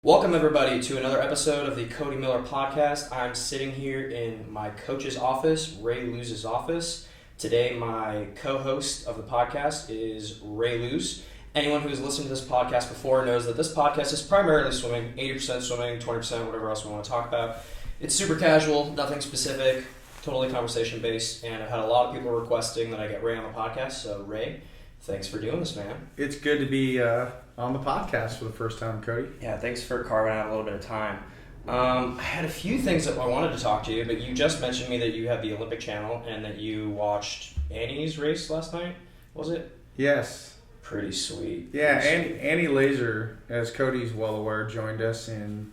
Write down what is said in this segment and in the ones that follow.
Welcome, everybody, to another episode of the Cody Miller Podcast. I'm sitting here in my coach's office, Ray Luz's office. Today, my co-host of the podcast is Ray Luz. Anyone who's listened to this podcast before knows that this podcast is primarily swimming, 80% swimming, 20% whatever else we want to talk about. It's super casual, nothing specific, totally conversation-based, and I've had a lot of people requesting that I get Ray on the podcast, so Ray, thanks for doing this, man. It's good to be on the podcast for the first time, Cody. Yeah, thanks for carving out a little bit of time. I had a few things that I wanted to talk to you, but you just mentioned me that you have the Olympic Channel and that you watched Annie's race last night, was it? Yes. Pretty sweet. Yeah, Pretty Annie Laser, as Cody's well aware, joined us in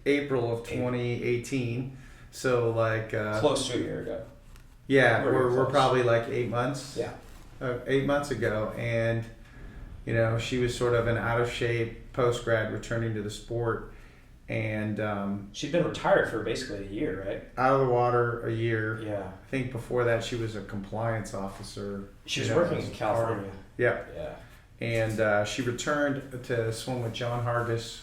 April of 2018. So, close to a year ago. Yeah, we're close. probably like 8 months. Yeah. 8 months ago. And, you know, she was sort of an out-of-shape post-grad returning to the sport. And She'd been retired for basically a year, right? out of the water a year. Yeah. I think before that she was a compliance officer. She was working in as part California. of- Yeah. Yeah. And she returned to swim with John Hargis,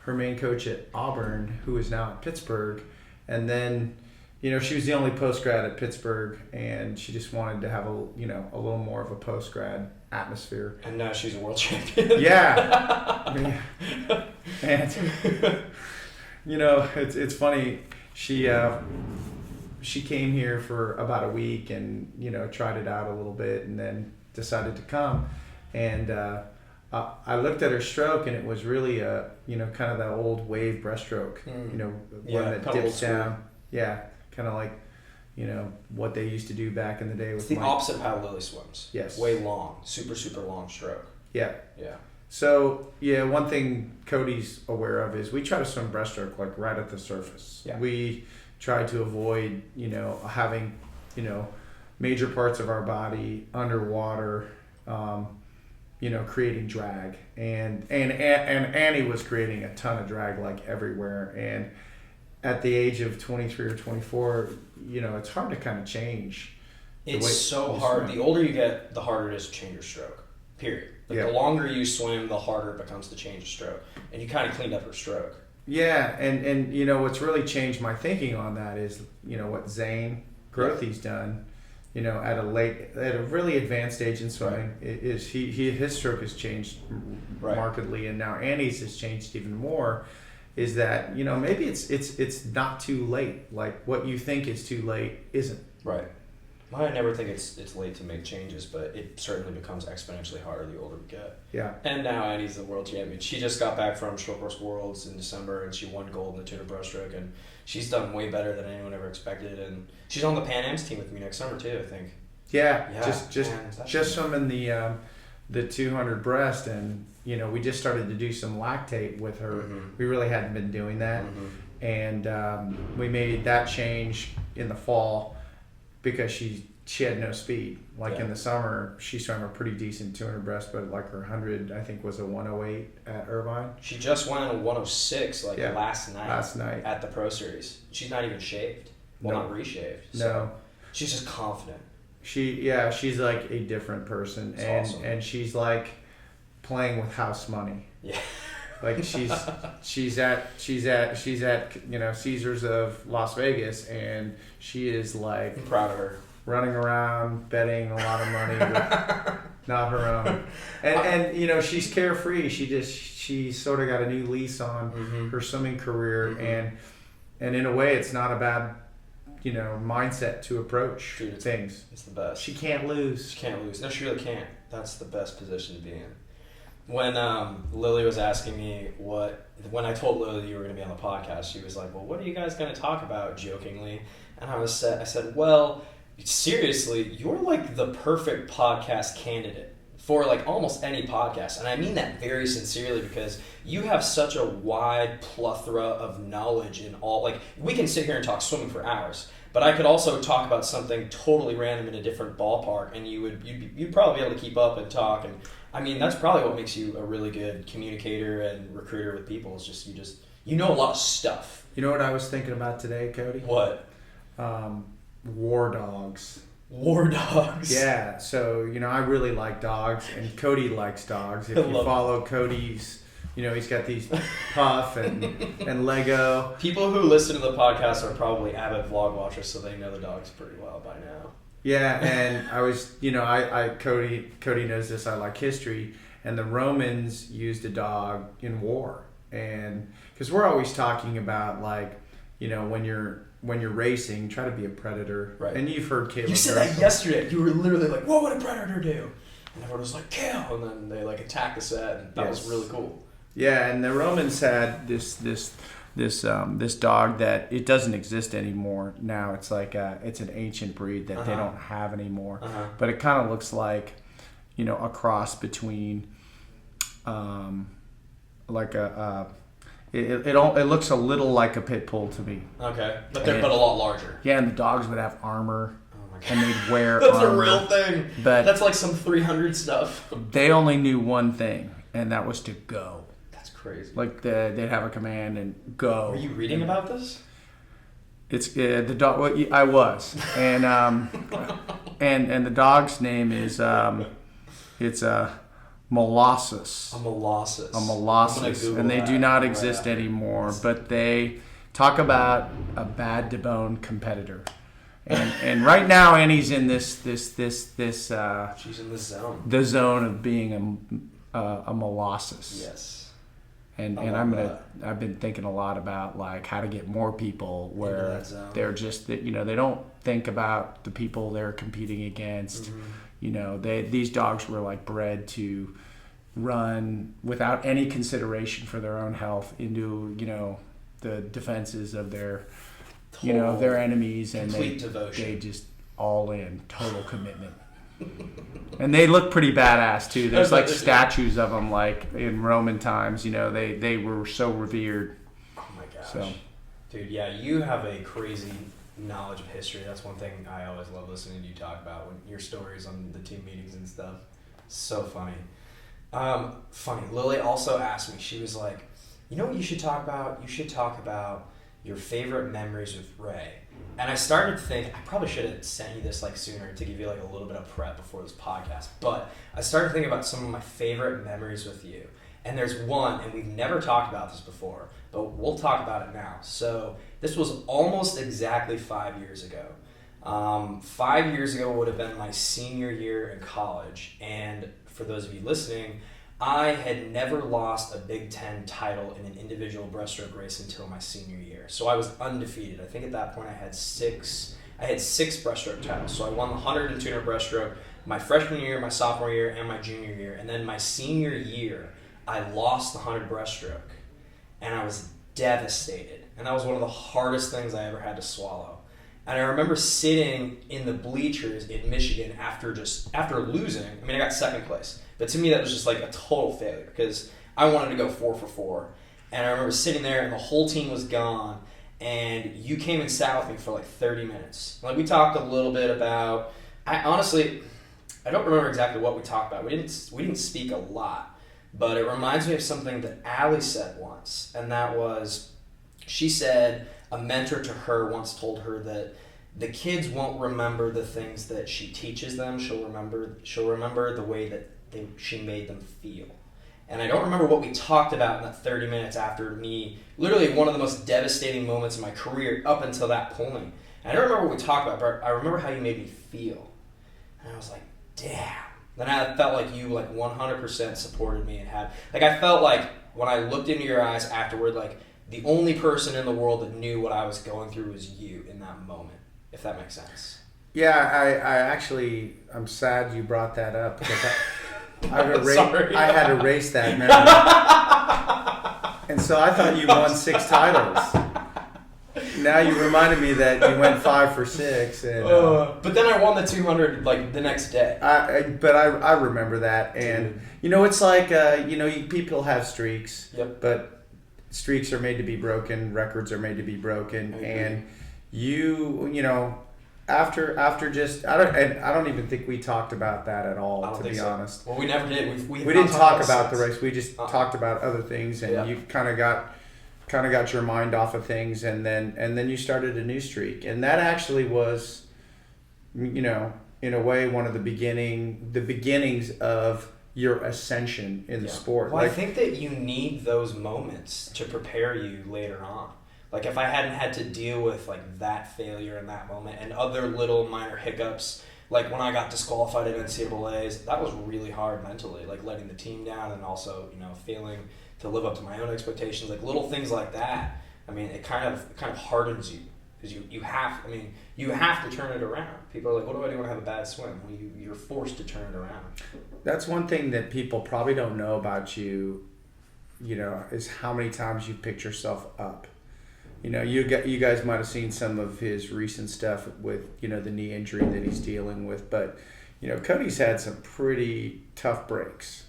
her main coach at Auburn, who is now at Pittsburgh. And then, you know, she was the only post-grad at Pittsburgh, and she just wanted to have a little more of a post-grad atmosphere. And now she's a world champion. Yeah. And, you know, it's funny. She came here for about a week and, you know, tried it out a little bit and then decided to come. And I looked at her stroke, and it was really kind of that old wave breaststroke, one that dips down. Yeah, kind of like, what they used to do back in the day with It's the opposite of how Lily swims. Yes. Way long, super, super long stroke. Yeah. Yeah. So, yeah, one thing Cody's aware of is we try to swim breaststroke like right at the surface. Yeah. We try to avoid, having, major parts of our body underwater, creating drag. And Annie was creating a ton of drag like everywhere. And at the age of 23 or 24, it's hard to kind of change. It's so hard. The older you get, the harder it is to change your stroke. Period. Like, Yeah. the longer you swim, the harder it becomes to change a stroke. And you kind of cleaned up her stroke. Yeah, and what's really changed my thinking on that is, what Zane Grothy's done, at a really advanced age in swimming, is his stroke has changed markedly, and now Annie's has changed even more. Is that, maybe it's not too late. Like, what you think is too late isn't. Right. I never think it's late to make changes, but it certainly becomes exponentially harder the older we get. Yeah. And now Annie's the world champion. She just got back from Short Course Worlds in December, and she won gold in the 200 breaststroke, and she's done way better than anyone ever expected. And she's on the Pan Am's team with me next summer too, I think. Yeah. Man, Just swimming the 200 breast, and we just started to do some lactate with her. Mm-hmm. We really hadn't been doing that. Mm-hmm. And we made that change in the fall because she had no speed. Like, in the summer, she swam a pretty decent 200 breast, but like her 100, I think, was a 108 at Irvine. She just went in a 106 last night at the Pro Series. She's not even shaved. Well, No. not reshaved. No. So she's just confident. She's like a different person, and awesome. and she's like playing with house money. Yeah. Like, she's at Caesars of Las Vegas, and she is like I'm proud of her. running around betting a lot of money with not her own. And she's carefree. She sort of got a new lease on her swimming career, and in a way it's not a bad mindset to approach things. It's the best. She can't lose. She can't lose. No, she really can't. That's the best position to be in. When Lily was asking me when I told Lily you were going to be on the podcast, she was like, well, what are you guys going to talk about, jokingly? And I said, well, seriously, you're like the perfect podcast candidate for like almost any podcast. And I mean that very sincerely, because you have such a wide plethora of knowledge in all, like, we can sit here and talk swimming for hours, but I could also talk about something totally random in a different ballpark, and you'd probably be able to keep up and talk. And I mean, that's probably what makes you a really good communicator and recruiter with people, is just you know a lot of stuff. You know what I was thinking about today, Cody? What? War dogs. War dogs. Yeah, so I really like dogs, and Cody likes dogs. If you follow Cody's he's got these Puff and Lego. People who listen to the podcast are probably avid vlog watchers, so they know the dogs pretty well by now. Yeah, and I was, Cody knows this. I like history, and the Romans used a dog in war, and because we're always talking about like, when you're racing, try to be a predator. Right. And you've heard Caleb. You said that yesterday. You were literally like, "What would a predator do?" And everyone was like, "Kill!" And then they like attacked the set, and that was really cool. Yeah, and the Romans had this dog that it doesn't exist anymore now. It's like it's an ancient breed that they don't have anymore. But it kind of looks like, a cross between, like it looks a little like a pit bull to me. Okay, but they're a lot larger. Yeah, and the dogs would have armor. Oh my God. And they'd wear That's armor. a real thing. But that's like some 300 stuff. They only knew one thing, and that was to go. That's crazy. Like they'd have a command and go. Were you reading about this? It's the dog. Well, I was, and and the dog's name is it's Molossus. A molossus. A molossus, and they do not exist anymore. But they talk about a bad to bone competitor, and right now Annie's in this. She's in the zone. The zone of being a molossus. Yes. And I've been thinking a lot about like how to get more people where they're just that they don't think about the people they're competing against. These dogs were like bred to run without any consideration for their own health into the defenses of their their enemies, and they just all in total commitment. And they look pretty badass too. There's like statues of them, like in Roman times. They were so revered. Oh my gosh, so. Dude, yeah, you have a crazy knowledge of history. That's one thing I always love listening to you talk about, when your stories on the team meetings and stuff. So funny. Lily also asked me. She was like, "You know what you should talk about? You should talk about your favorite memories with Ray." And I started to think, I probably should have sent you this like sooner to give you like a little bit of prep before this podcast. But I started thinking about some of my favorite memories with you. And there's one, and we've never talked about this before, but we'll talk about it now. So this was almost exactly 5 years ago. 5 years ago would have been my senior year in college. And for those of you listening, I had never lost a Big Ten title in an individual breaststroke race until my senior year. So I was undefeated. I think at that point I had six breaststroke titles. So I won the 100 and 200 breaststroke my freshman year, my sophomore year, and my junior year. And then my senior year, I lost the 100 breaststroke. And I was devastated. And that was one of the hardest things I ever had to swallow. And I remember sitting in the bleachers in Michigan after losing. I mean, I got second place. But to me, that was just like a total failure because I wanted to go 4 for 4. And I remember sitting there and the whole team was gone. And you came and sat with me for like 30 minutes. Like we talked a little bit about, I don't remember exactly what we talked about. We didn't speak a lot. But it reminds me of something that Allie said once. And that was, she said a mentor to her once told her that the kids won't remember the things that she teaches them. She'll remember the way that she made them feel. And I don't remember what we talked about in that 30 minutes after me, literally one of the most devastating moments in my career up until that point. And I don't remember what we talked about, but I remember how you made me feel. And I was like, damn. Then I felt like you 100% supported me and I felt like when I looked into your eyes afterward, like the only person in the world that knew what I was going through was you in that moment, if that makes sense. Yeah, I'm sad you brought that up because I had erased that memory. And so I thought you won 6 titles. Now you reminded me that you went 5 for 6. And, but then I won the 200 the next day. I remember that. And, it's like, people have streaks. Yep. But streaks are made to be broken. Records are made to be broken. And after just I don't even think we talked about that at all, to be honest. Well, we never did. We didn't talk about the race. We just talked about other things, and you kind of got your mind off of things, and then you started a new streak, and that actually was, in a way, one of the beginnings of your ascension in the sport. Well, I think that you need those moments to prepare you later on. Like if I hadn't had to deal with like that failure in that moment and other little minor hiccups, like when I got disqualified at NCAAs, that was really hard mentally, like letting the team down and also, failing to live up to my own expectations, like little things like that. I mean, it kind of hardens you because you have to turn it around. People are like, what do I do when I have a bad swim? Well, you're forced to turn it around. That's one thing that people probably don't know about you, is how many times you picked yourself up. You guys might have seen some of his recent stuff with, the knee injury that he's dealing with. But, Cody's had some pretty tough breaks.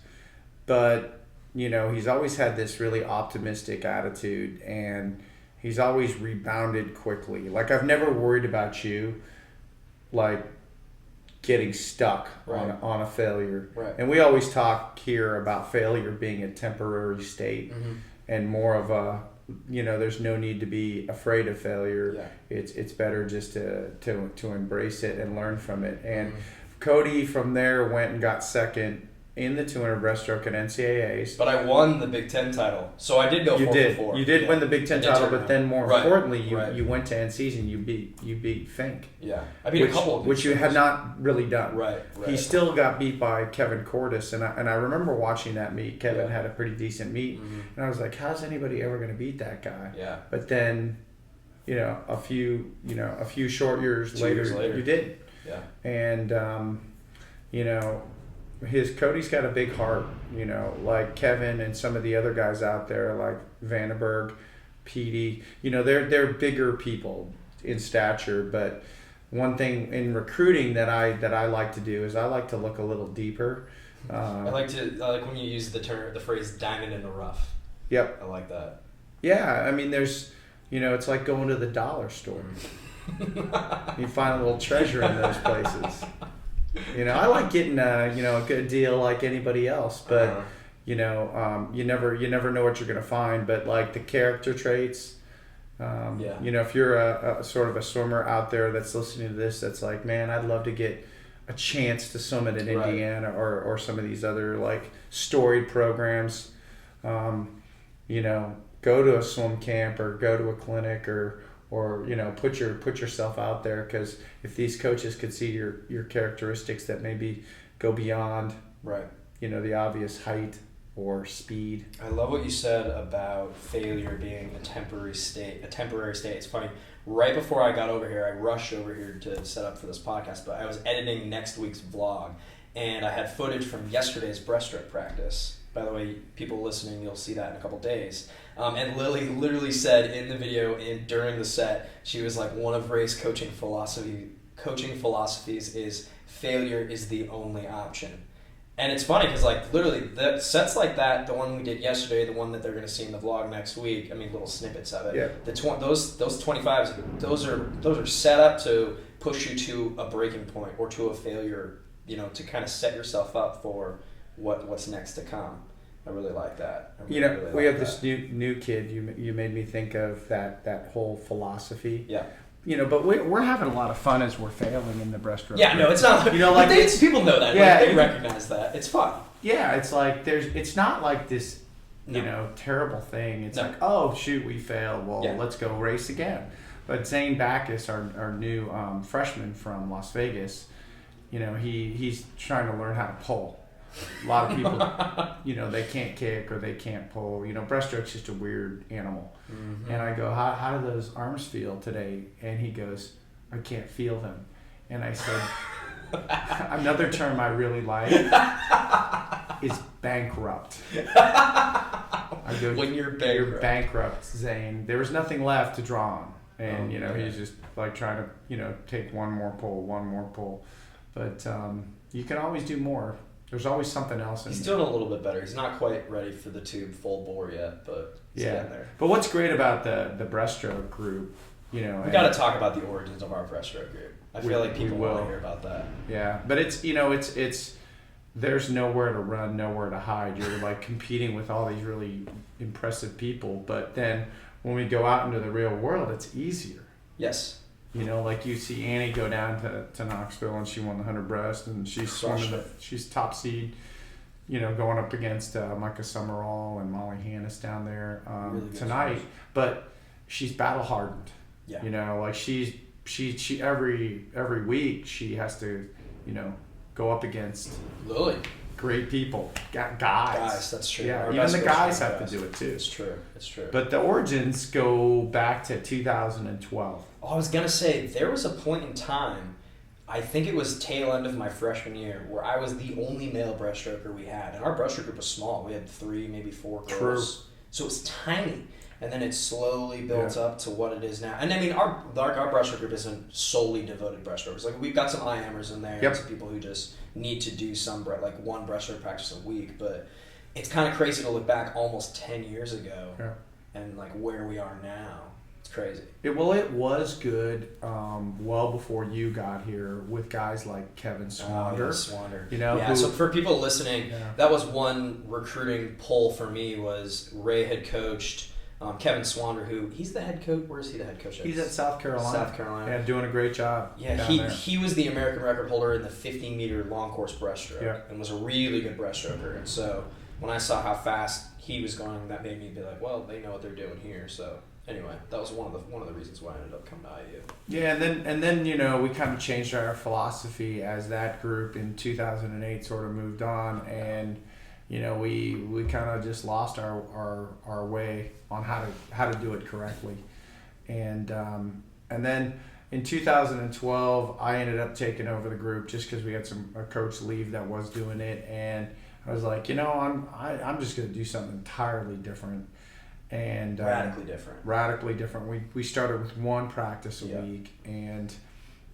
But, he's always had this really optimistic attitude, and he's always rebounded quickly. Like, I've never worried about you, like, getting stuck on a failure. Right. And we always talk here about failure being a temporary state and more of a, there's no need to be afraid of failure. Yeah. It's better just to embrace it and learn from it. And Cody from there went and got second in the 200 breaststroke at NCAAs. But I won the Big Ten title, so I did go 4-for-4. You did win the Big Ten title, but then more importantly, you went to NCs and you beat Fink. Yeah, I beat a couple of which you had not really done. Right. He still got beat by Kevin Cordes, and I remember watching that meet. Kevin had a pretty decent meet, and I was like, how's anybody ever going to beat that guy? Yeah. But then, a few short years later, you did. Yeah. And Cody's got a big heart, like Kevin and some of the other guys out there, like Vandenberg, Petey. They're bigger people in stature, but one thing in recruiting that I like to do is I like to look a little deeper. I like when you use the phrase "diamond in the rough." Yep. I like that. Yeah, I mean, there's, it's like going to the dollar store. You find a little treasure in those places. I like getting a good deal like anybody else, but you never know what you're gonna find. But like the character traits, if you're a sort of a swimmer out there that's listening to this, that's like, man, I'd love to get a chance to swim at an Indiana or some of these other like storied programs. Go to a swim camp or go to a clinic or put yourself out there, because if these coaches could see your characteristics that maybe go beyond the obvious height or speed. I love what you said about failure being a temporary state. It's funny, right before I got over here, I rushed over here to set up for this podcast, but I was editing next week's vlog and I had footage from yesterday's breaststroke practice. By the way, people listening, you'll see that in a couple days. And Lily literally said in the video during the set, she was like, one of Ray's coaching philosophies is failure is the only option. And it's funny because like literally the sets like that, the one we did yesterday, the one that they're going to see in the vlog next week, I mean little snippets of it. Yeah. Those 25s, those are set up to push you to a breaking point or to a failure, to kind of set yourself up for what's next to come. I really like that. We have this new kid. You made me think of that whole philosophy. Yeah. But we're having a lot of fun as we're failing in the breaststroke. Yeah, no, it's not. People know that. Yeah, they recognize that. It's fun. Yeah, it's like it's not like this, terrible thing. It's like, oh shoot, we failed. Well, let's go race again. But Zane Backus, our new freshman from Las Vegas, he's trying to learn how to pull. A lot of people, they can't kick or they can't pull. Breaststroke's just a weird animal. Mm-hmm. And I go, how do those arms feel today? And he goes, I can't feel them. And I said, another term I really like is bankrupt. I go, when you're bankrupt, Zane. There was nothing left to draw on. And, he's just like trying to, take one more pull. But you can always do more. There's always something else in He's doing a little bit better. He's not quite ready for the tube full bore yet, but he's getting there. But what's great about the breaststroke group, we got to talk about the origins of our breaststroke group. I feel like people want to hear about that. Yeah, but it's there's nowhere to run, nowhere to hide. You're like competing with all these really impressive people, but then when we go out into the real world, it's easier. Yes. Like you see Annie go down to Knoxville and she won the 100 breast and she's swimming she's top seed, going up against Micah Summerall and Molly Hannis down there Really tonight. choice. But she's battle hardened. Yeah. Like she every week she has to, go up against Lily. great people, guys. Guys, that's true. Yeah, Our even best the players guys are have guys. to do it too. It's true. It's true. But the origins go back to 2012. Oh, I was gonna say there was a point in time, I think it was tail end of my freshman year, where I was the only male breaststroker we had, and our breaststroke group was small. We had 3, maybe 4 girls, True. so it was tiny. And then it slowly built up to what it is now. And I mean, our breaststroke group isn't solely devoted breaststrokers. Like we've got some IMers in there, Yep. some people who just need to do one breaststroke practice a week. But it's kind of crazy to look back almost 10 years ago, and like where we are now. It's crazy. It was good well before you got here with guys like Kevin Swander. Swander. So for people listening, that was one recruiting pull for me. Was Ray had coached Kevin Swander, he's the head coach. Where is he the head coach at? He's at South Carolina. South Carolina. Yeah, doing a great job. Yeah, he was the American record holder in the 50-meter long course breaststroke and was a really good breaststroker. And so when I saw how fast he was going, that made me be like, well, they know what they're doing here. So anyway, that was one of the reasons why I ended up coming to IU. Yeah, and then we kind of changed our philosophy as that group in 2008 sort of moved on, and we kind of just lost our way on how to do it correctly, and then in 2012 I ended up taking over the group just because we had a coach leave that was doing it, and I was like, I'm just going to do something entirely different. And radically different. We started with one practice a week, and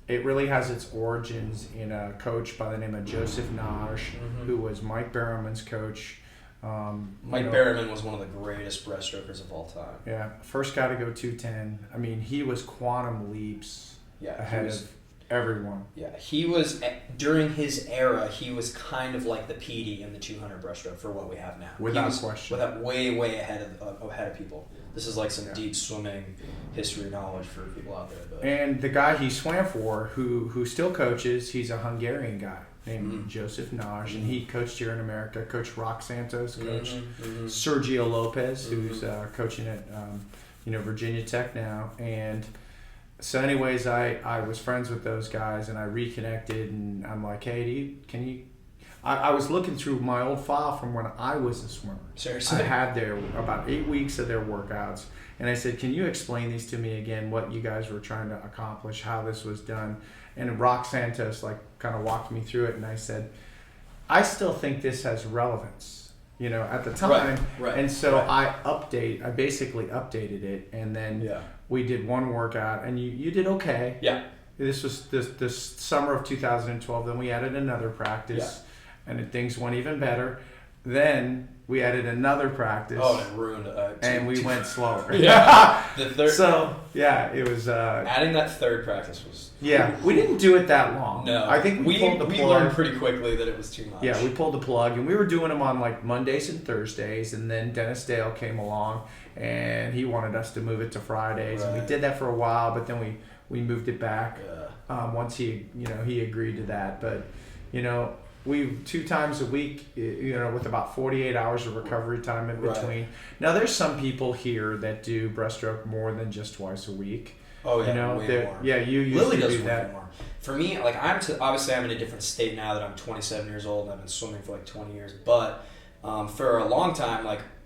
it really has its origins in a coach by the name of Joseph Naj, who was Mike Berriman's coach. Mike Berriman was one of the greatest breaststrokers of all time. Yeah, first guy to go 210. I mean, he was quantum leaps ahead of everyone. Yeah, he was, during his era, he was kind of like the PD in the 200 breaststroke for what we have now. Without question. Way ahead of people. This is like some deep swimming history knowledge for people out there. But. And the guy he swam for, who still coaches, he's a Hungarian guy named Joseph Naj, and he coached here in America. Coached Rock Santos, coached Sergio Lopez, who's coaching at Virginia Tech now. And so anyways, I was friends with those guys, and I reconnected, and I'm like, hey, I was looking through my old file from when I was a swimmer. Seriously? I had about 8 weeks of their workouts, and I said, can you explain these to me again, what you guys were trying to accomplish, how this was done? And Rock Santos kind of walked me through it, and I said, I still think this has relevance, at the time. Right. And so I basically updated it, and then we did one workout, and you did okay. Yeah. This was this summer of 2012. Then we added another practice, and things went even better. Then we added another practice. Oh, and it ruined. And we went slower. The third. So it was. Adding that third practice was. Yeah, we didn't do it that long. No, I think we pulled the plug. We learned pretty quickly that it was too much. Yeah, we pulled the plug, and we were doing them on Mondays and Thursdays, and then Dennis Dale came along, and he wanted us to move it to Fridays, and we did that for a while, but then we moved it back once he agreed to that. But we 2 times a week, with about 48 hours of recovery time in between. Right. Now there's some people here that do breaststroke more than just twice a week. Oh yeah, way more. Yeah, you usually Lily does do that. More. For me, obviously I'm in a different state now that I'm 27 years old and I've been swimming for 20 years. But for a long time,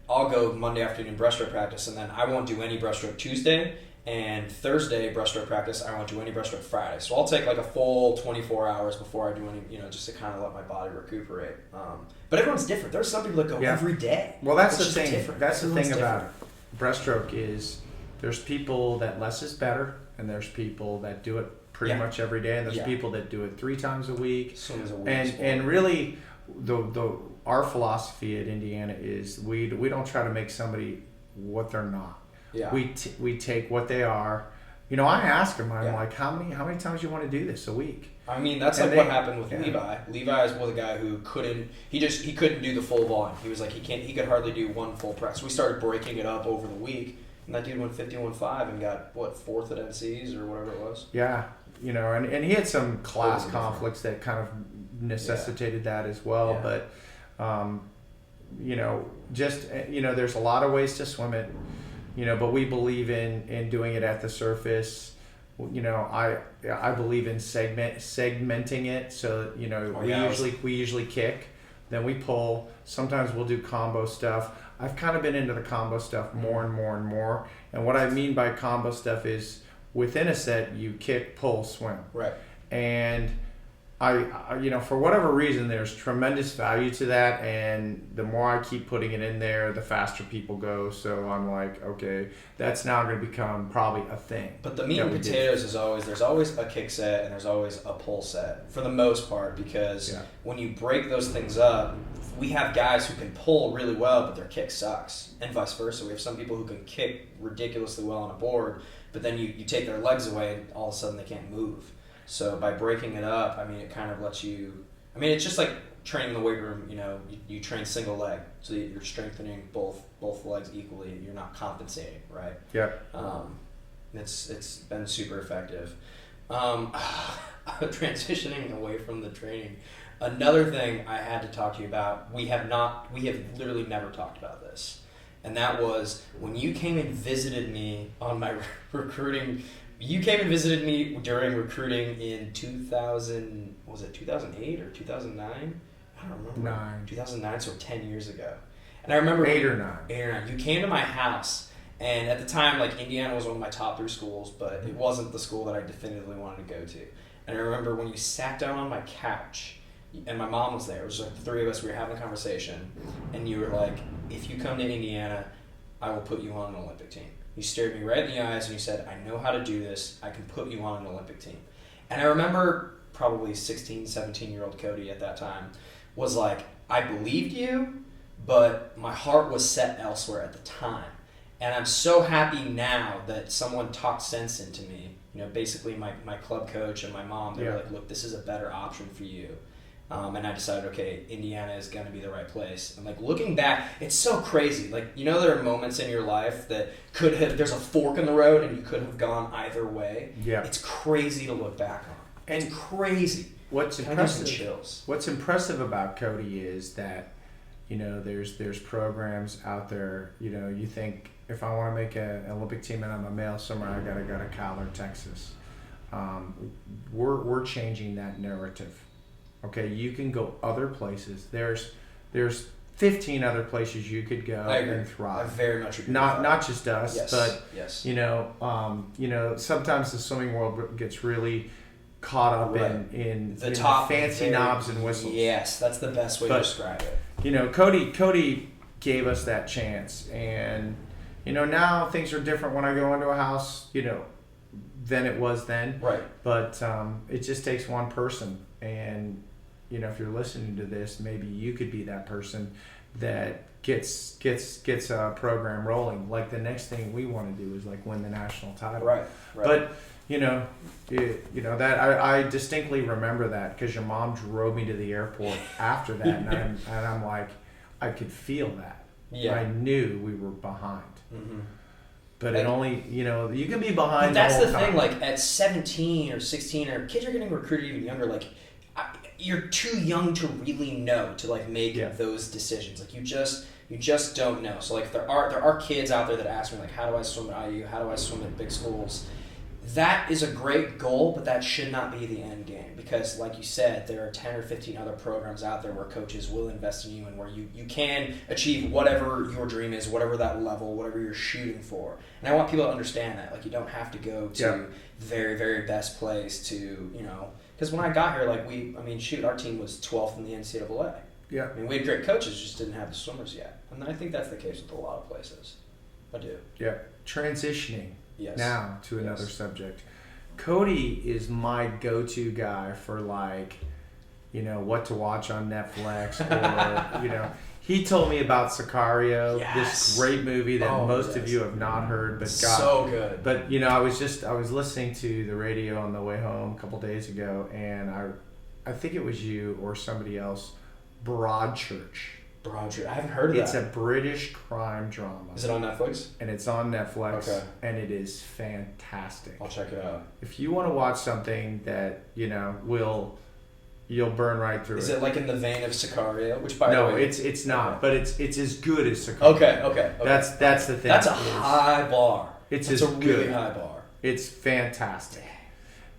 I'll go Monday afternoon breaststroke practice, and then I won't do any breaststroke Tuesday. And Thursday breaststroke practice, I won't do any breaststroke Friday. So I'll take a full 24 hours before I do any, just to kind of let my body recuperate. But everyone's different. There's some people that go every day. Well, that's the thing. That's the thing about breaststroke is there's people that less is better, and there's people that do it pretty much every day, and there's people that do it 3 times a week. And really, our philosophy at Indiana is we don't try to make somebody what they're not. Yeah. We take what they are. I ask them, I'm like, how many times you want to do this a week? I mean, that's what happened with Levi. Levi was a guy who couldn't do the full volume. He was he could hardly do one full press. We started breaking it up over the week, and that dude went 51.5 and got 4th at NCs or whatever it was. Yeah, and he had some class conflicts that kind of necessitated that as well. But You know, just, you know, there's a lot of ways to swim it, you know, but we believe in doing it at the surface. You know, I believe in segmenting it. So, you know, we usually kick, then we pull. Sometimes we'll do combo stuff. I've kind of been into the combo stuff more and more and more. And what I mean by combo stuff is within a set, you kick, pull, swim. Right. And I, you know, for whatever reason, there's tremendous value to that, and the more I keep putting it in there, the faster people go. So I'm like, okay, that's now going to become probably a thing. But the meat and potatoes is always, there's always a kick set and there's always a pull set for the most part, because when you break those things up, we have guys who can pull really well, but their kick sucks, and vice versa. We have some people who can kick ridiculously well on a board, but then you take their legs away and all of a sudden they can't move. So by breaking it up, I mean, it kind of lets you, I mean, it's just like training in the weight room, you know, you train single leg, so that you're strengthening both legs equally. You're not compensating, right? Yeah. It's been super effective. Transitioning away from the training, another thing I had to talk to you about, we have literally never talked about this, and that was when you came and visited me on my recruiting. You came and visited me during recruiting in 2000, was it 2008 or 2009? I don't remember. 2009, so 10 years ago. And I remember 8 or 9. You came to my house, and at the time, like, Indiana was one of my top 3 schools, but it wasn't the school that I definitively wanted to go to. And I remember when you sat down on my couch, and my mom was there. It was like the 3 of us. We were having a conversation, and you were like, "If you come to Indiana, I will put you on an Olympic team." You stared me right in the eyes and you said, "I know how to do this. I can put you on an Olympic team." And I remember probably 16, 17-year-old Cody at that time was like, I believed you, but my heart was set elsewhere at the time. And I'm so happy now that someone talked sense into me. You know, basically my club coach and my mom, they were like, "Look, this is a better option for you." And I decided, okay, Indiana is going to be the right place. And like looking back, it's so crazy. Like, you know, there are moments in your life that there's a fork in the road and you could have gone either way. Yeah. It's crazy to look back on. It's crazy. What's impressive about Cody is that, you know, there's programs out there, you know, you think if I want to make an Olympic team and I'm a male somewhere, I got to go to Cal or Texas. We're changing that narrative. Okay, you can go other places. There's 15 other places you could go and thrive. I very much agree. Not just us, yes. but yes. You know, sometimes the swimming world gets really caught up in the top fancy knobs and whistles. Yes, that's the best way to describe it. You know, Cody gave us that chance, and you know, now things are different when I go into a house, you know, than it was then. Right. But it just takes one person. And, you know, if you're listening to this, maybe you could be that person that gets a program rolling. Like the next thing we want to do is like win the national title. Right. But, you know, that I distinctly remember that because your mom drove me to the airport after that. And I'm like, I could feel that. Yeah. I knew we were behind. Mm-hmm. But it only, you know, you can be behind. But that's the whole the time. thing. Like at 17 or 16, or kids are getting recruited even younger. Like you're too young to really know to like make those decisions. Like you just don't know. So like there are kids out there that ask me like, how do I swim at IU? How do I swim at big schools? That is a great goal, but that should not be the end game because, like you said, there are 10 or 15 other programs out there where coaches will invest in you and where you can achieve whatever your dream is, whatever that level, whatever you're shooting for. And I want people to understand that. Like, you don't have to go to the very, very best place to, you know, because when I got here, like, our team was 12th in the NCAA. Yeah. I mean, we had great coaches, just didn't have the swimmers yet. And I think that's the case with a lot of places. I do. Yeah. Transitioning. Yes. Now to another subject. Cody is my go-to guy for like, you know, what to watch on Netflix or, you know, he told me about Sicario, this great movie that most of you have not heard, but so good. But you know, I was listening to the radio on the way home a couple days ago, and I think it was you or somebody else, Broadchurch. Broadchurch. I haven't heard of that. It's a British crime drama. Is it on Netflix? And it's on Netflix. Okay. And it is fantastic. I'll check it out. If you want to watch something that, you know, will you'll burn right through Is it. it like in the vein of Sicario? Which, by the No, way, it's not, okay. but it's as good as Sicario. Okay. That's the thing. That's a high bar. It's a as really good. high bar. It's fantastic,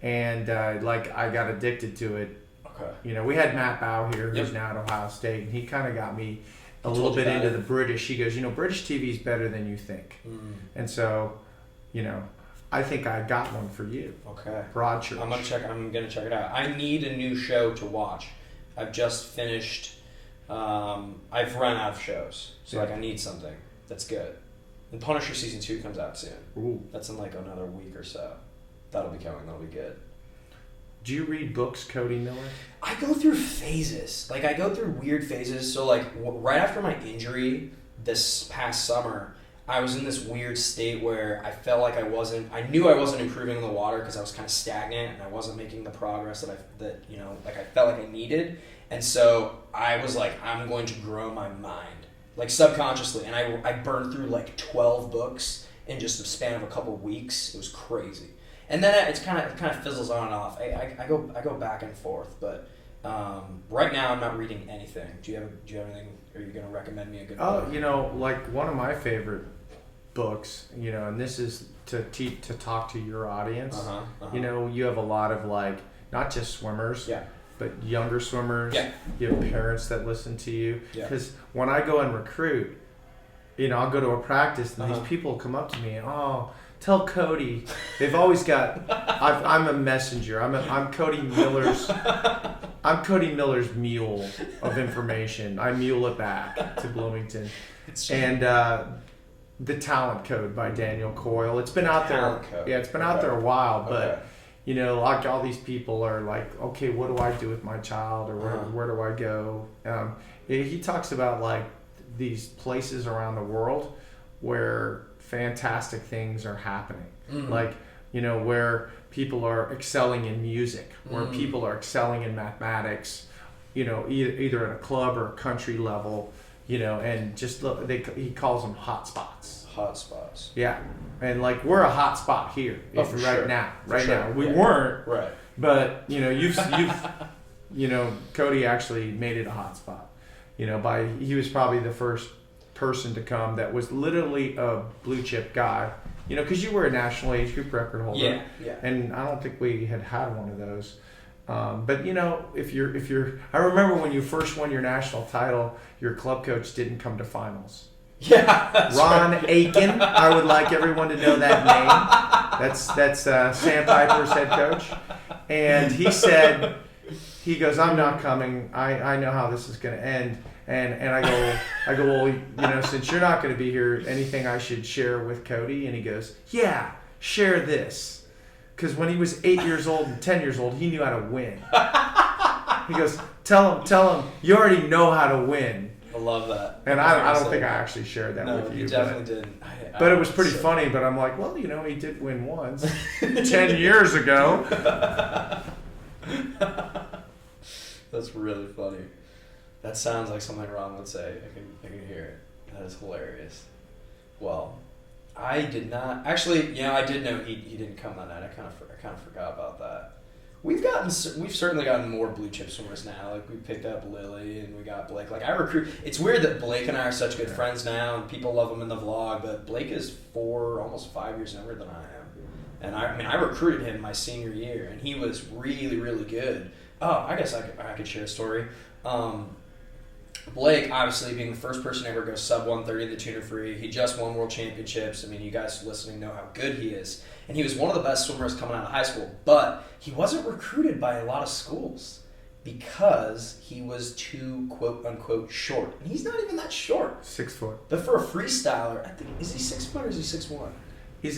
and like I got addicted to it. Okay. You know, we had Matt Bow here, who's Yep. now at Ohio State, and he kind of got me a He little told you bit about into it? the British. He goes, you know, British TV is better than you think, and so, you know, I think I got one for you, Okay. Broadchurch. I'm gonna check it out. I need a new show to watch. I've just finished. I've run out of shows, so Yeah. like I need something that's good. And Punisher season 2 comes out soon. Ooh. That's in like another week or so. That'll be coming. That'll be good. Do you read books, Cody Miller? I go through phases. Like I go through weird phases. So like right after my injury this past summer, I was in this weird state where I felt like I knew I wasn't improving in the water because I was kind of stagnant and I wasn't making the progress that I felt like I needed. And so I was like, I'm going to grow my mind, like subconsciously. And I burned through like 12 books in just a span of a couple of weeks. It was crazy. And then it kind of fizzles on and off. I go back and forth, but right now I'm not reading anything. Do you have anything? Are you going to recommend me a good book? Oh, you know, like one of my favorite books, you know, and this is to talk to your audience. You know, you have a lot of like not just swimmers, Yeah. but younger swimmers. Yeah. You have parents that listen to you. Yeah. Because when I go and recruit, you know, I'll go to a practice and Uh-huh. these people come up to me and, oh, tell Cody. They've always got. I'm a messenger. I'm Cody Miller's. I'm Cody Miller's mule of information. I mule it back to Bloomington. And The Talent Code by Daniel Coyle. It's been out there. Talent Code. Yeah, it's been out there a while, but. Okay. You know, like all these people are like, okay, what do I do with my child, or where do I go? He talks about like these places around the world where fantastic things are happening, like, you know, where people are excelling in music, where people are excelling in mathematics, you know, either at a club or a country level, you know, and just look, he calls them hot spots. Hot spots. Yeah, and like we're a hot spot here For right sure. now. For Right sure. now, we Yeah. weren't, Right. but you know, you've you know, Cody actually made it a hot spot. You know, he was probably the first person to come that was literally a blue chip guy. You know, because you were a national age group record holder. Yeah. And I don't think we had one of those. But you know, if you're, I remember when you first won your national title, your club coach didn't come to finals. Yeah. That's Ron right. Aiken. I would like everyone to know that name. That's Sandpiper's head coach. And he said, he goes, I'm not coming. I know how this is going to end. And I go, well, you know, since you're not going to be here, anything I should share with Cody? And he goes, yeah, share this. Because when he was 8 years old and 10 years old, he knew how to win. He goes, tell him, you already know how to win. I love that. And I don't think I actually shared that No, with you. you definitely didn't. But it was pretty funny. But I'm like, well, you know, he did win once 10 years ago. That's really funny. That sounds like something Ron would say. I can hear it. That is hilarious. Well, I did not actually. You know, I did know he didn't come that night. I kind of forgot about that. We've certainly gotten more blue chip swimmers now. Like we picked up Lily and we got Blake. Like I recruit. It's weird that Blake and I are such good friends now, and people love him in the vlog. But Blake is almost 5 years younger than I am, and I recruited him my senior year, and he was really, really good. Oh, I guess I could share a story. Blake, obviously being the first person to ever go sub 130 in the tuner free, he just won world championships. I mean, you guys listening know how good he is. And he was one of the best swimmers coming out of high school. But he wasn't recruited by a lot of schools because he was too, quote unquote, short. And he's not even that short. 6 foot. But for a freestyler, I think, is he 6 foot or is he 6'1"? I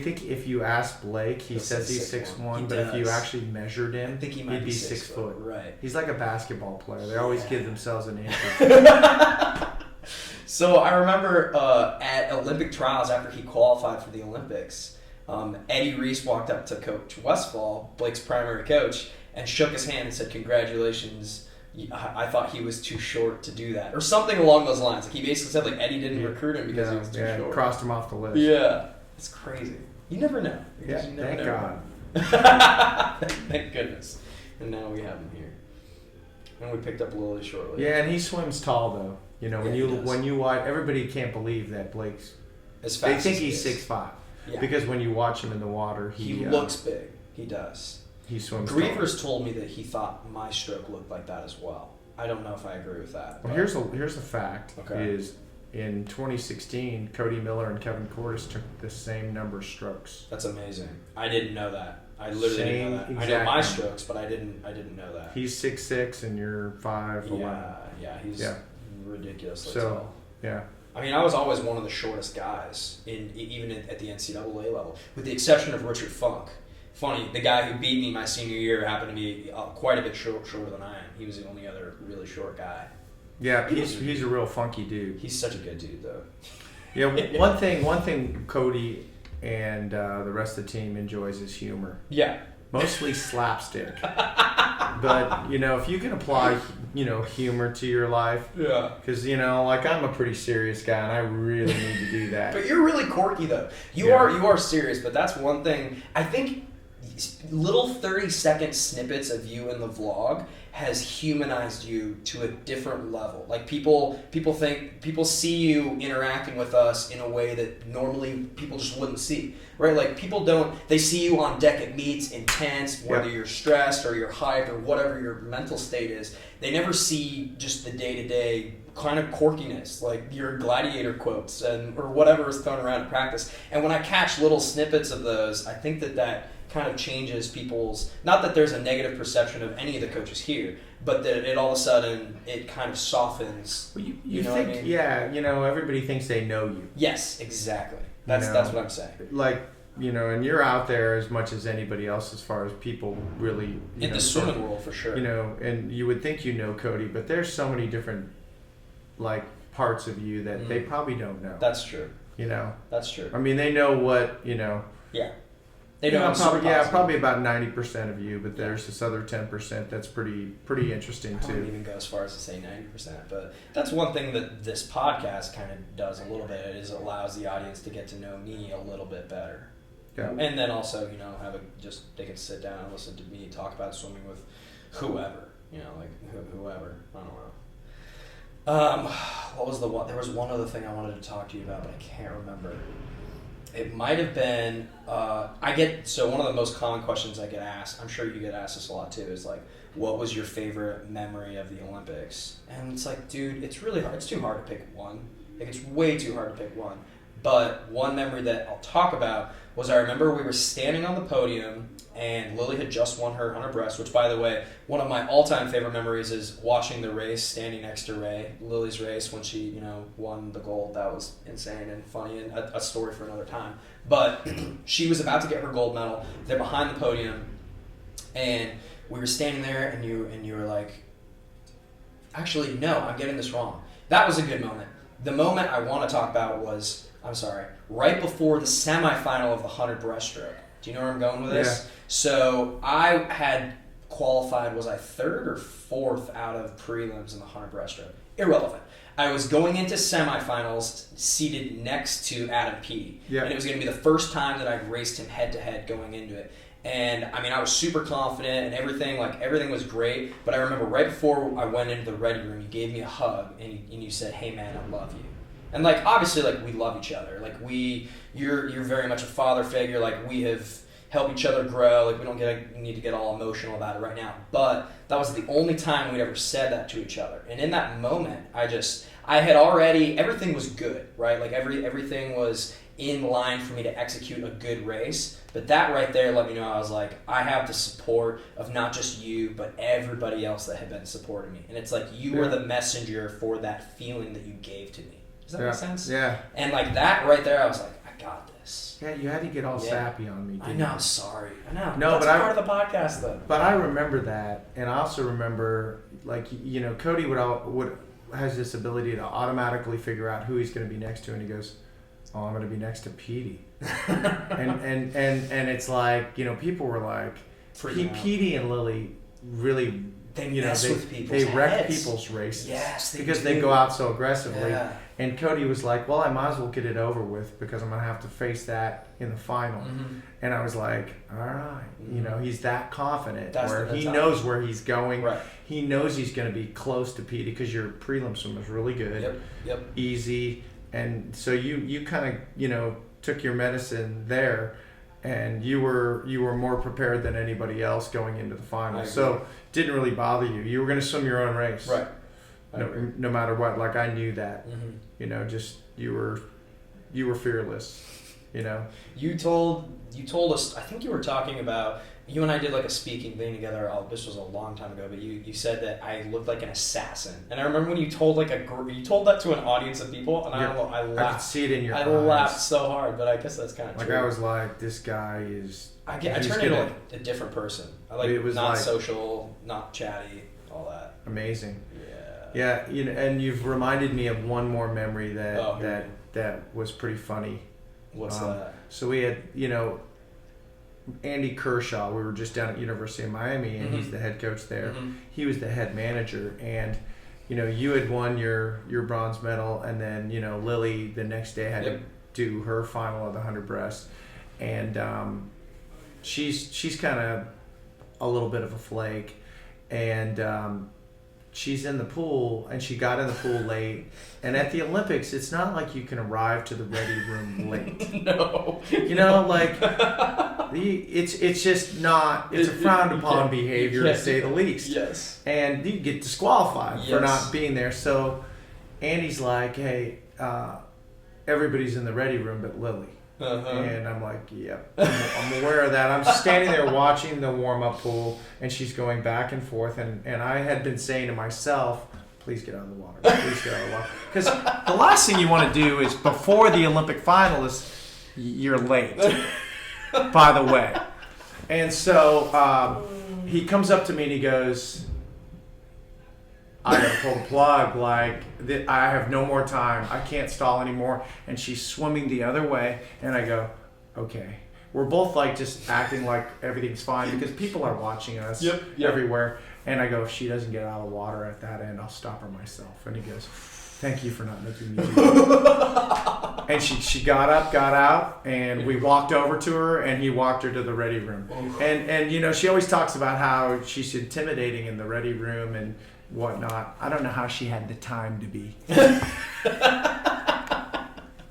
think if you ask Blake, he He'll says say he's 6'1". 6'1", He but if you does. actually measured him, I think he might he'd be 6 foot. Right. He's like a basketball player. They always give themselves an inch. So I remember at Olympic trials after he qualified for the Olympics, Eddie Reese walked up to Coach Westfall, Blake's primary coach, and shook his hand and said, "Congratulations. I thought he was too short to do that," or something along those lines. Like he basically said, like Eddie didn't recruit him because he was too short. Crossed him off the list. Yeah, it's crazy. You never know. Yeah, You never thank know. God. Thank goodness. And now we have him here. And we picked up Lily shortly. Yeah, and he swims tall though. You know, Yeah, when you watch, everybody can't believe that Blake's. As They fast think as he he's is. 6'5", Yeah. because when you watch him in the water, He looks big. He does. he swims tall. Grievers told me that he thought my stroke looked like that as well. I don't know if I agree with that. Well, but- here's a fact. Okay. Is in 2016, Cody Miller and Kevin Cordes took the same number of strokes. That's amazing. I didn't know that. I literally didn't know that. Same I know exact my number. strokes, but I didn't know that. He's 6'6" and you're 5'11". Yeah, he's Yeah. ridiculously So- tall. Yeah. I mean, I was always one of the shortest guys even at the NCAA level, with the exception of Richard Funk. Funny, the guy who beat me my senior year happened to be quite a bit shorter than I am. He was the only other really short guy. Yeah, he's a real funky dude. He's such a good dude, though. Yeah, one thing Cody and the rest of the team enjoys is humor. Yeah. Mostly slapstick. But, you know, if you can apply, you know, humor to your life, Yeah. because, you know, like I'm a pretty serious guy and I really need to do that. But you're really quirky, though. You Yeah. are serious, but that's one thing. I think little 30-second snippets of you in the vlog has humanized you to a different level. Like people see you interacting with us in a way that normally people just wouldn't see, right? Like they see you on deck at meets, intense, whether you're stressed or you're hyped or whatever your mental state is. They never see just the day-to-day kind of quirkiness, like your gladiator quotes or whatever is thrown around in practice. And when I catch little snippets of those, I think that kind of changes people's, not that there's a negative perception of any of the coaches here, but that it all of a sudden it kind of softens. Well, you know think, what I mean? yeah, you know, everybody thinks they know you. Yes, exactly. That's know, that's what I'm saying. Like, you know, and you're out there as much as anybody else as far as people really, In the swimming world, for sure. You know, and you would think you know Cody, but there's so many different, like, parts of you that they probably don't know. That's true. You know? That's true. I mean, they know what, you know. Yeah. They know I'm super probably, yeah, positive. probably about 90% of you, but there's this other 10% that's pretty interesting I wouldn't too. even go as far as to say 90%, but that's one thing that this podcast kind of does a little bit, is it allows the audience to get to know me a little bit better. Yeah. And then also, you know, they can sit down and listen to me talk about swimming with whoever, you know, like whoever. I don't know. What was the one? There was one other thing I wanted to talk to you about, but I can't remember. It might have been, so one of the most common questions I get asked, I'm sure you get asked this a lot too, is like, what was your favorite memory of the Olympics? And it's like, dude, it's really hard. It's too hard to pick one. Like, it's way too hard to pick one. But one memory that I'll talk about was, I remember we were standing on the podium and Lily had just won her 100 breast, which, by the way, one of my all-time favorite memories is watching the race, standing next to Ray, Lily's race, when she, you know, won the gold. That was insane and funny, and a story for another time. But she was about to get her gold medal. They're behind the podium, and we were standing there, and you were like, actually, no, I'm getting this wrong. That was a good moment. The moment I want to talk about was, right before the semifinal of the 100 breaststroke. Do you know where I'm going with this? Yeah. So I had qualified, was I third or fourth out of prelims in the 100 breaststroke? Irrelevant. I was going into semifinals seated next to Adam Peaty. Yeah. And it was going to be the first time that I'd raced him head-to-head going into it. And, I mean, I was super confident and everything was great. But I remember right before I went into the ready room, you gave me a hug and you said, "Hey, man, I love you." And, like, obviously, like, we love each other. Like, you're very much a father figure. Like, we have helped each other grow. Like, we don't need to get all emotional about it right now. But that was the only time we'd ever said that to each other. And in that moment, I had already, everything was good, right? Like, everything was in line for me to execute a good race. But that right there let me know, I was like, I have the support of not just you, but everybody else that had been supporting me. And it's like, you were the messenger for that feeling that you gave to me. Does that make sense? Yeah. And like that right there, I was like, I got this. Yeah, you had to get all sappy on me. I know, I'm sorry. I know. No, that's but part of the podcast, though. But I remember that, and I also remember, like, you know, Cody has this ability to automatically figure out who he's going to be next to, and he goes, "Oh, I'm going to be next to Petey," and it's like, you know, people were like, Petey and Lily really They you know, mess with people's they wreck heads. people's races. Yes, because they go out so aggressively. Yeah. And Cody was like, well, I might as well get it over with because I'm going to have to face that in the final. Mm-hmm. And I was like, all right. You know, he's that confident That's where the he time. knows where he's going. Right. He knows he's going to be close to Petey because your prelim swim was really good, Yep. easy. And so you kind of, you know, took your medicine there. And you were more prepared than anybody else going into the final. So it didn't really bother you. You were going to swim your own race. Right. No matter what. Like I knew that. Mm-hmm. You know, just you were fearless. You know. You told us. I think you were talking about. You and I did like a speaking thing together. This was a long time ago, but you said that I looked like an assassin, and I remember when you told you told that to an audience of people, and I laughed. I could see it in your eyes. I laughed so hard, but I guess that's kind of like true. I was like, this guy is. I turned into like a different person. I like it was not like, social, not chatty, all that. Amazing. Yeah. Yeah, you know, and you've reminded me of one more memory that that was pretty funny. What's that? So we had, you know, Andy Kershaw. We were just down at University of Miami, and he's the head coach there. Mm-hmm. He was the head manager, and you know, you had won your bronze medal, and then you know, Lily the next day had to do her final of the 100 breast, and she's kind of a little bit of a flake, and she's in the pool, and she got in the pool late. And at the Olympics, it's not like you can arrive to the ready room late. No. You know, like it's just not. It's a frowned upon behavior to say the least. Yes. And you get disqualified for not being there. So Andy's like, "Hey, everybody's in the ready room but Lily." Uh-huh. And I'm like, yep, I'm aware of that. I'm standing there watching the warm-up pool, and she's going back and forth, and I had been saying to myself, please get out of the water, please get out of the water. Because the last thing you want to do is, before the Olympic final, is you're late, by the way. And so he comes up to me and he goes, I gotta pull the plug, like, I have no more time. I can't stall anymore. And she's swimming the other way. And I go, okay. We're both like just acting like everything's fine because people are watching us everywhere. And I go, if she doesn't get out of the water at that end, I'll stop her myself. And he goes, thank you for not making me do that. And she got up, got out, and we walked over to her, and he walked her to the ready room. And you know, she always talks about how she's intimidating in the ready room and whatnot. I don't know how she had the time to be.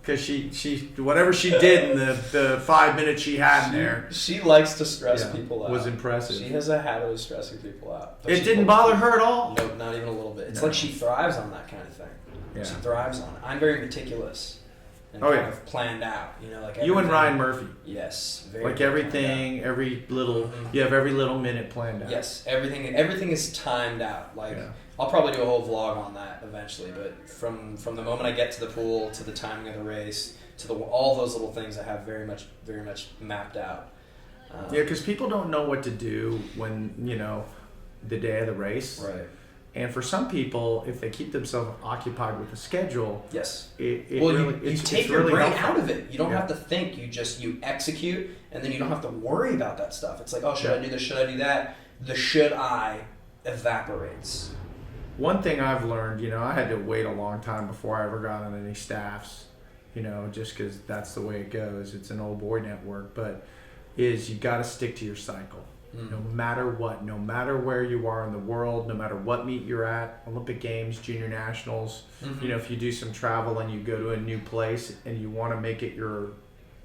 Because she whatever she did in the 5 minutes she had in there. She likes to stress people out. Was impressive. She has a habit of stressing people out. But it didn't bother her at all? Nope, not even a little bit. It's like she thrives on that kind of thing. Yeah. She thrives on it. I'm very meticulous. And kind of planned out. You know, like you and Ryan Murphy. Yes. Very like everything, every little, you have every little minute planned out. Yes, everything is timed out. Like, I'll probably do a whole vlog on that eventually, but from the moment I get to the pool, to the timing of the race, to all those little things I have very much mapped out. Yeah, because people don't know what to do when, you know, the day of the race. Right. And for some people, if they keep themselves occupied with a schedule, you take your brain out of it. You don't have to think. You execute, and then you don't have to worry about that stuff. It's like, oh, should I do this? Should I do that? The should I evaporates. One thing I've learned, you know, I had to wait a long time before I ever got on any staffs, you know, just because that's the way it goes. It's an old boy network, but is you got to stick to your cycle. No matter what, no matter where you are in the world, no matter what meet you're at, Olympic Games, Junior Nationals, you know, if you do some travel and you go to a new place and you want to make it your,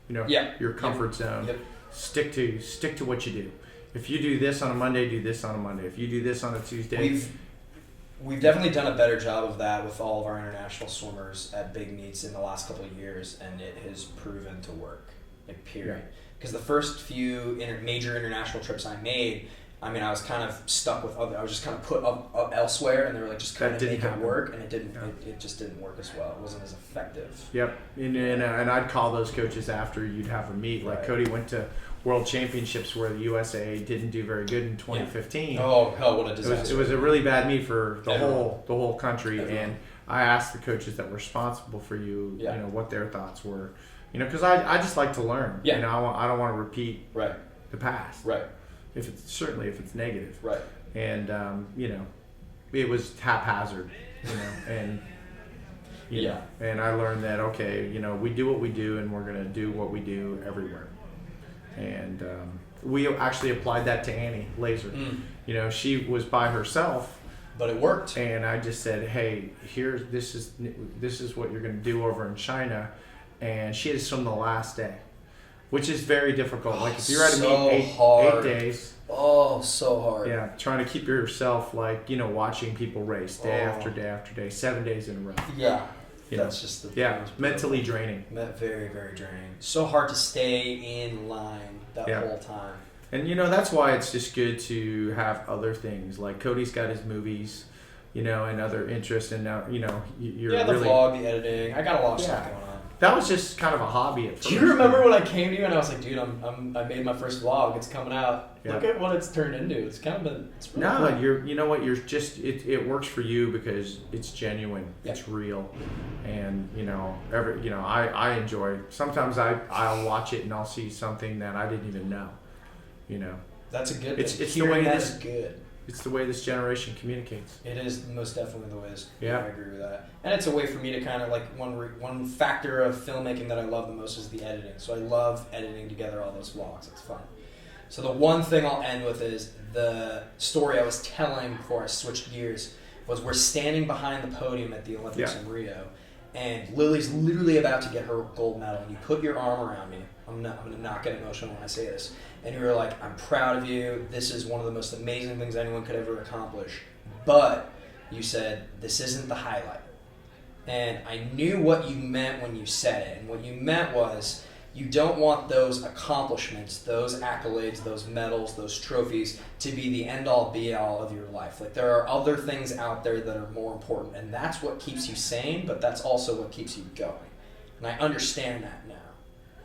you know, your comfort zone, stick to what you do. If you do this on a Monday, do this on a Monday. If you do this on a Tuesday. We've definitely done a better job of that with all of our international swimmers at big meets in the last couple of years, and it has proven to work, like, period. Because the first few major international trips I made, I mean, I was kind of stuck with I was just kind of put up elsewhere, and they were like, just kind of make it work, and it didn't. It just didn't work as well. It wasn't as effective. Yep, and I'd call those coaches after you'd have a meet. Like Cody went to World Championships where the USA didn't do very good in 2015. Yeah. Oh hell, what a disaster! It was a really bad meet for the whole country, and I asked the coaches that were responsible for you know, what their thoughts were. You know, because I just like to learn. Yeah. You know, I don't want to repeat the past. Right. If it's negative. Right. and it was haphazard, and and I learned that we do what we do, and we're gonna do what we do everywhere, and we actually applied that to Annie Laser. She was by herself, but it worked. And I just said, hey, this is what you're gonna do over in China, and she had to swim the last day, which is very difficult. Like if you're at a meet 8 days. Oh, so hard. Yeah, trying to keep yourself watching people race day after day after day, 7 days in a row. Yeah. That's just mentally draining. Very, very draining. So hard to stay in line that whole time. And that's why it's just good to have other things. Like Cody's got his movies, and other interests, and now you're the really, vlog, the editing. I got a lot of stuff going on. That was just kind of a hobby at first. Do you remember when I came to you and I was like, dude, I made my first vlog. It's coming out. Yeah. Look at what it's turned into. It's kind of been. It's really cool. You know what? You're just it works for you because it's genuine. Yeah. It's real, and I enjoy. Sometimes I'll watch it and I'll see something that I didn't even know. That's a good thing. It's the way that's good. It's the way this generation communicates. It is most definitely the way. Yeah, I agree with that. And it's a way for me to kind of one factor of filmmaking that I love the most is the editing. So I love editing together all those vlogs. It's fun. So the one thing I'll end with is the story I was telling before I switched gears was we're standing behind the podium at the Olympics in Rio, and Lily's literally about to get her gold medal, and you put your arm around me. I'm going to not get emotional when I say this. And you were like, I'm proud of you. This is one of the most amazing things anyone could ever accomplish. But you said, this isn't the highlight. And I knew what you meant when you said it. And what you meant was you don't want those accomplishments, those accolades, those medals, those trophies to be the end-all, be-all of your life. Like there are other things out there that are more important. And that's what keeps you sane, but that's also what keeps you going. And I understand that now.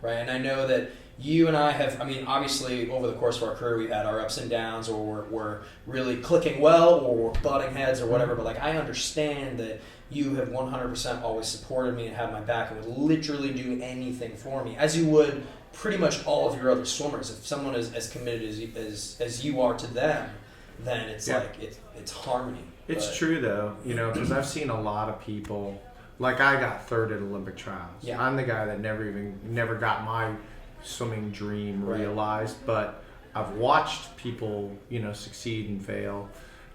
Right? And I know that you and I have, obviously over the course of our career we've had our ups and downs, or we're really clicking well, or we're butting heads or whatever, but I understand that you have 100% always supported me and had my back and would literally do anything for me, as you would pretty much all of your other swimmers. If someone is as committed as you are to them, then it's it's harmony. It's true though, because I've seen a lot of people, I got third at Olympic trials. Yeah. I'm the guy that never got my swimming dream realized, but I've watched people succeed and fail.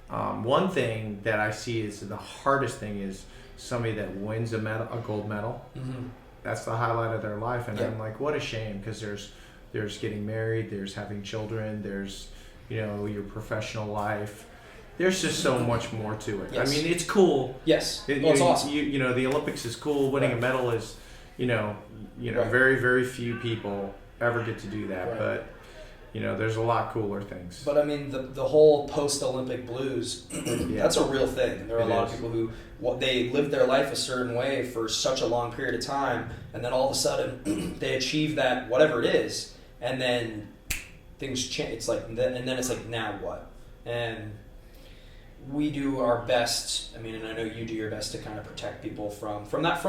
One thing that I see is the hardest thing is somebody that wins a gold medal. Mm-hmm. That's the highlight of their life, and I'm like, what a shame, because there's getting married, there's having children, there's your professional life. There's just so much more to it. Yes. It's cool. Yes, it's awesome. The Olympics is cool. Winning a medal is, very, very few people ever get to do that. Right. But, there's a lot cooler things. But the whole post-Olympic blues, that's a real thing. There are a lot of people who they lived their life a certain way for such a long period of time, and then all of a sudden they achieve that whatever it is, and then things change. It's like, and then it's like, now what? And we do our best. And I know you do your best to kind of protect people from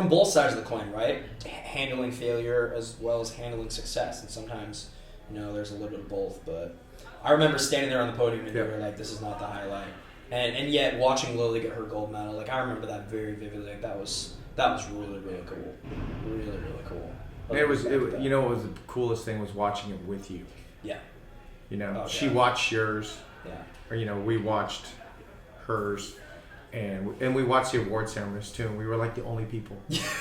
both sides of the coin, right? Handling failure as well as handling success, and sometimes there's a little bit of both. But I remember standing there on the podium and you were like, "This is not the highlight," and yet watching Lily get her gold medal, I remember that very vividly. That was really, really cool, really, really cool. It was the coolest thing was watching it with you. Yeah. She watched yours. Yeah. Or we watched hers, and we watched the award ceremonies too, and we were the only people.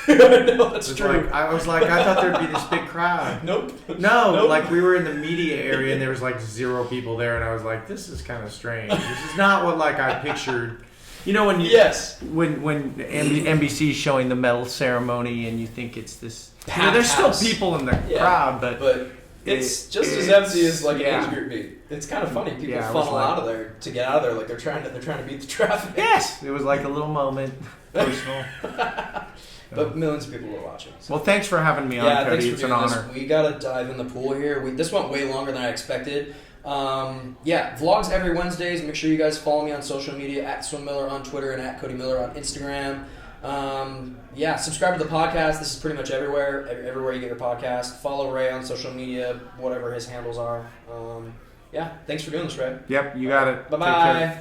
No, that's true. I thought there'd be this big crowd. Nope. No, we were in the media area and there was 0 people there, and I was like, this is kind of strange. This is not what I pictured. When when NBC's showing the medal ceremony and you think it's this, there's still people in the crowd, but it's just as empty as an age group meet. It's kind of funny. People funnel out of there to get out of there. They're trying to beat the traffic. Yes, it was a little moment, personal. But millions of people were watching. So. Well, thanks for having me on, Cody. It's an honor. We gotta dive in the pool here. This went way longer than I expected. Vlogs every Wednesdays. Make sure you guys follow me on social media at Swim Miller on Twitter and at Cody Miller on Instagram. Subscribe to the podcast. This is pretty much everywhere you get your podcast. Follow Ray on social media, whatever his handles are. Thanks for doing this, Ray. Yep, you got it. Bye-bye.